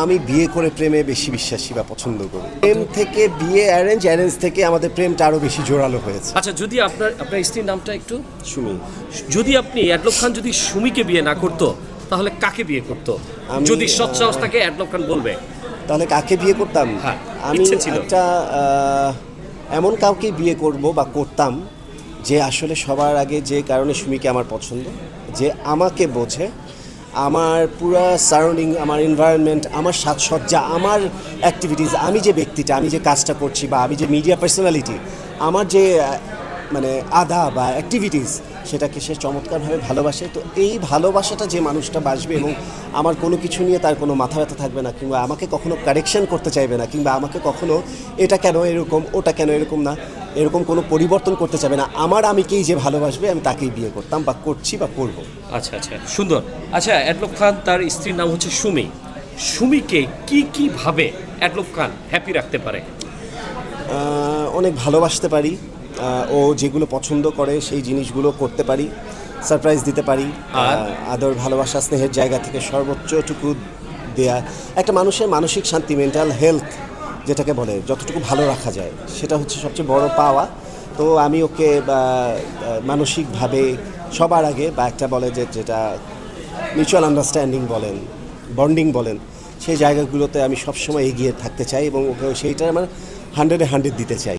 আমি বিয়ে করে প্রেমে বেশি বিশ্বাসী বা পছন্দ করি। প্রেম থেকে বিয়ে, অ্যারেঞ্জ থেকে আমাদের প্রেমটা আরও বেশি জোরালো হয়েছে। আচ্ছা, যদি আপনার স্ত্রীর নামটা একটু, সুমি। যদি আপনি অ্যাডলব খান যদি সুমিকে বিয়ে না করতো তাহলে কাকে বিয়ে করতো? যদি সৎসাহস থাকে অ্যাডলব খান বলবে, তাহলে কাকে বিয়ে করতাম? হ্যাঁ, আমি ইচ্ছে ছিল। একটা এমন কাউকে বিয়ে করব বা করতাম যে আসলে সবার আগে যে কারণে সুমিকে আমার পছন্দ, যে আমাকে বোঝে, আমার পুরো সারাউন্ডিং, আমার এনভায়রনমেন্ট, আমার সাজসজ্জা, আমার অ্যাক্টিভিটিস, আমি যে ব্যক্তিটা, আমি যে কাজটা করছি, বা আমি যে মিডিয়া পার্সোনালিটি, আমার যে মানে আদা বা অ্যাক্টিভিটিস, সেটাকে সে চমৎকারভাবে ভালোবাসে। তো এই ভালোবাসাটা যে মানুষটা বাসবে এবং আমার কোনো কিছু নিয়ে তার কোনো মাথা ব্যথা থাকবে না, কিংবা আমাকে কখনো কারেকশন করতে চাইবে না, কিংবা আমাকে কখনো এটা কেন এরকম, ওটা কেন এরকম না, এরকম কোনো পরিবর্তন করতে চাইবে না, আমার আমিকেই যে ভালোবাসবে, আমি তাকেই বিয়ে করতাম বা করছি বা করব। আচ্ছা আচ্ছা, সুন্দর। আচ্ছা, অ্যাডলব খান তার স্ত্রীর নাম হচ্ছে সুমি। সুমিকে কিভাবে অ্যাডলব খান হ্যাপি রাখতে পারে? অনেক ভালোবাসতে পারি, ও যেগুলো পছন্দ করে সেই জিনিসগুলো করতে পারি, সারপ্রাইজ দিতে পারি, আদর, ভালোবাসা, স্নেহের জায়গা থেকে সর্বোচ্চটুকু দেয়া। একটা মানুষের মানসিক শান্তি, মেন্টাল হেলথ যেটাকে বলে, যতটুকু ভালো রাখা যায়, সেটা হচ্ছে সবচেয়ে বড় পাওয়া। তো আমি ওকে মানসিকভাবে সবার আগে, বা একটা বলে যে যেটা মিউচুয়াল আন্ডারস্ট্যান্ডিং বলেন, বন্ডিং বলেন, সেই জায়গাগুলোতে আমি সবসময় এগিয়ে থাকতে চাই এবং ওকে সেইটা আমার 100-এ 100 দিতে চাই।